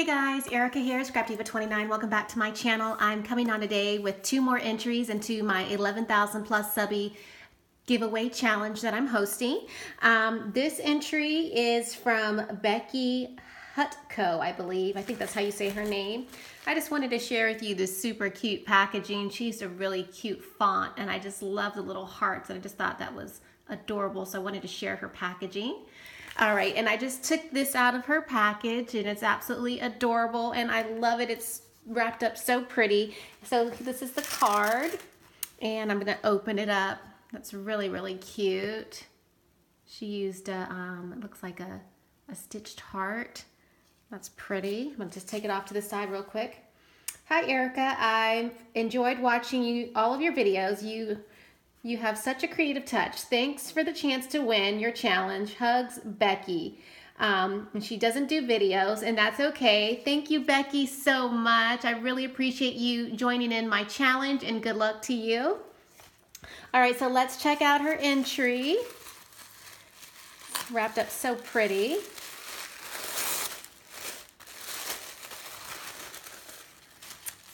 Hey guys, Erica here, Scrapdivatwentynine. Welcome back to my channel. I'm coming on today with 2 more entries into my 11,000 plus Subbie giveaway challenge that I'm hosting. This entry is from Becky Hutco, I believe. I think that's how you say her name. I just wanted to share with you this super cute packaging. She used a really cute font and I just love the little hearts and I just thought that was adorable, so I wanted to share her packaging. All right, and I just took this out of her package and it's absolutely adorable and I love it. It's wrapped up so pretty. So this is the card and I'm gonna open it up. That's really, really cute. She used it looks like a stitched heart. That's pretty. I'm gonna just take it off to the side real quick. Hi Erica, I've enjoyed watching all of your videos. You have such a creative touch. Thanks for the chance to win your challenge. Hugs, Becky. And she doesn't do videos, and that's okay. Thank you, Becky, so much. I really appreciate you joining in my challenge, and good luck to you. All right, so let's check out her entry. It's wrapped up so pretty.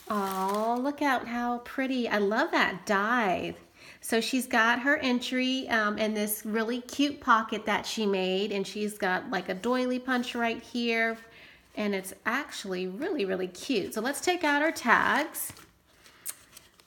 Oh, look out how pretty. I love that die. So she's got her entry in this really cute pocket that she made, and she's got like a doily punch right here, and it's actually really, really cute. So let's take out our tags.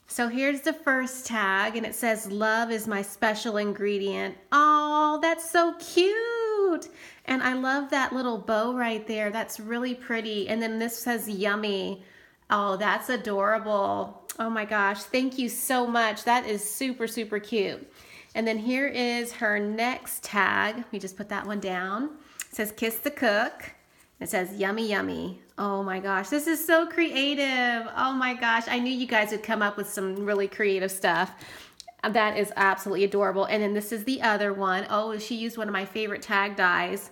So here's the first tag, and it says, "Love is my special ingredient." Oh, that's so cute. And I love that little bow right there. That's really pretty. And then this says, "Yummy." Oh, that's adorable. Oh my gosh, thank you so much. That is super, super cute. And then here is her next tag. Let me just put that one down. It says, "Kiss the cook." It says, "Yummy, yummy." Oh my gosh, this is so creative. Oh my gosh, I knew you guys would come up with some really creative stuff. That is absolutely adorable. And then this is the other one. Oh, she used one of my favorite tag dies.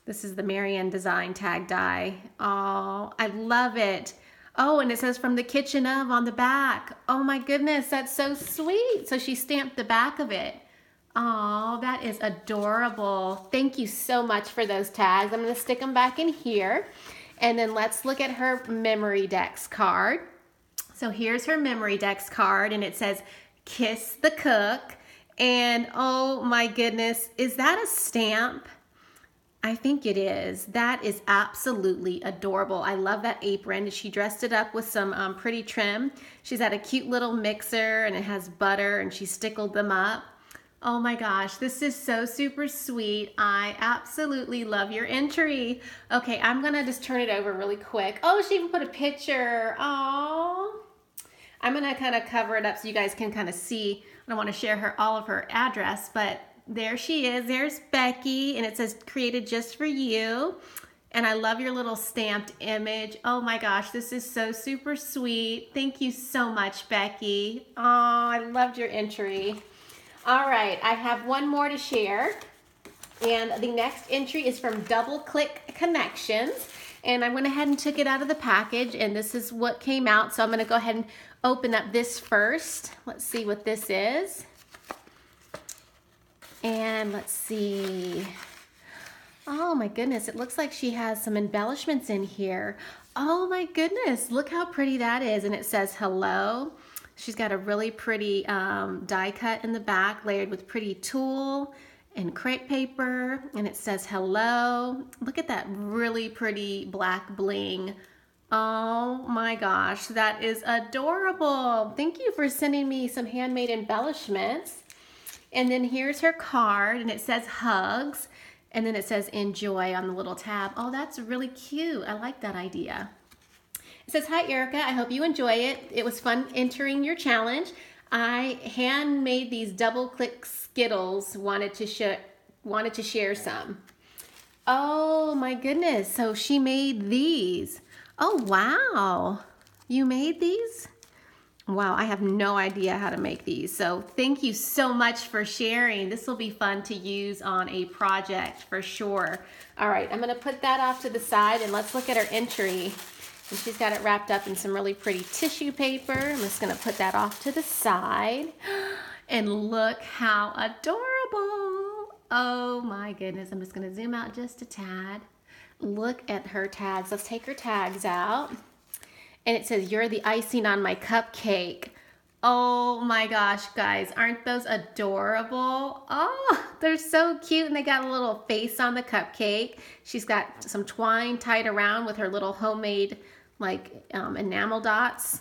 This is the Marianne Design tag die. Oh, I love it. Oh, and it says "From the kitchen of" on the back. Oh my goodness, that's so sweet. So she stamped the back of it. Oh, that is adorable. Thank you so much for those tags. I'm gonna stick them back in here. And then let's look at her Memory Decks card. So here's her Memory Decks card and it says, "Kiss the cook." And oh my goodness, is that a stamp? I think it is. That is absolutely adorable. I love that apron. She dressed it up with some pretty trim. She's got a cute little mixer and it has butter and she stickled them up. Oh my gosh, this is so super sweet. I absolutely love your entry. Okay, I'm gonna just turn it over really quick. Oh, she even put a picture. Oh, I'm gonna kind of cover it up so you guys can kind of see. I don't want to share all of her address, but there she is. There's Becky, and it says "Created just for you." And I love your little stamped image. Oh my gosh, this is so super sweet. Thank you so much, Becky. Oh, I loved your entry. All right, I have one more to share. And the next entry is from Double Click Connections. And I went ahead and took it out of the package, and this is what came out. So I'm gonna go ahead and open up this first. Let's see what this is. And let's see. Oh my goodness, it looks like she has some embellishments in here. Oh my goodness, look how pretty that is. And it says "Hello." She's got a really pretty die cut in the back, layered with pretty tulle and crepe paper. And it says "Hello." Look at that really pretty black bling. Oh my gosh, that is adorable. Thank you for sending me some handmade embellishments. And then here's her card, and it says "Hugs," and then it says "Enjoy" on the little tab. Oh, that's really cute. I like that idea. It says, "Hi, Erica. I hope you enjoy it. It was fun entering your challenge. I handmade these double click Skittles. Wanted to share some." Oh my goodness. So she made these. Oh, wow. You made these? Wow, I have no idea how to make these. So thank you so much for sharing. This will be fun to use on a project for sure. All right, I'm gonna put that off to the side and let's look at her entry. And she's got it wrapped up in some really pretty tissue paper. I'm just gonna put that off to the side. And look how adorable. Oh my goodness, I'm just gonna zoom out just a tad. Look at her tags. Let's take her tags out. And it says, "You're the icing on my cupcake." Oh my gosh, guys, aren't those adorable? Oh, they're so cute, and they got a little face on the cupcake. She's got some twine tied around with her little homemade like enamel dots.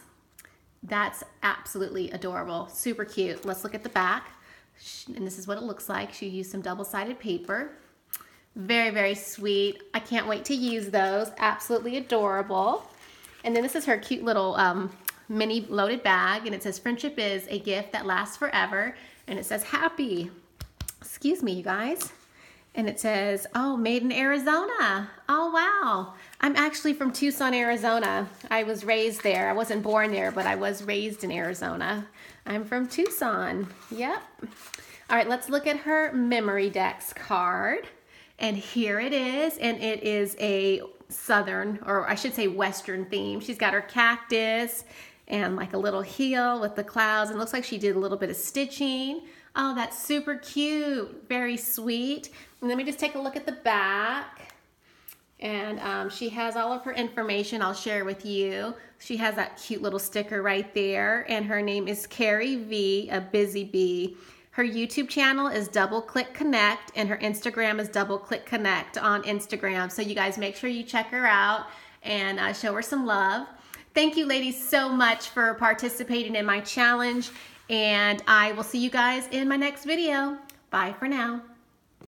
That's absolutely adorable, super cute. Let's look at the back, and this is what it looks like. She used some double-sided paper. Very, very sweet. I can't wait to use those. Absolutely adorable. And then this is her cute little mini loaded bag, and it says, "Friendship is a gift that lasts forever," and it says happy. Excuse me, you guys. And it says, oh, made in Arizona. Oh, wow. I'm actually from Tucson, Arizona. I was raised there. I wasn't born there, but I was raised in Arizona. I'm from Tucson. Yep. All right, let's look at her Memory Decks card. And here it is, and it is a southern, or I should say western theme. She's got her cactus and like a little heel with the clouds, and it looks like she did a little bit of stitching. Oh, that's super cute. Very sweet. And let me just take a look at the back. And she has all of her information I'll share with you. She has that cute little sticker right there. And her name is Carrie V, a busy bee. Her YouTube channel is Double Click Connect, and her Instagram is Double Click Connect on Instagram. So you guys make sure you check her out and show her some love. Thank you, ladies, so much for participating in my challenge. And I will see you guys in my next video. Bye for now.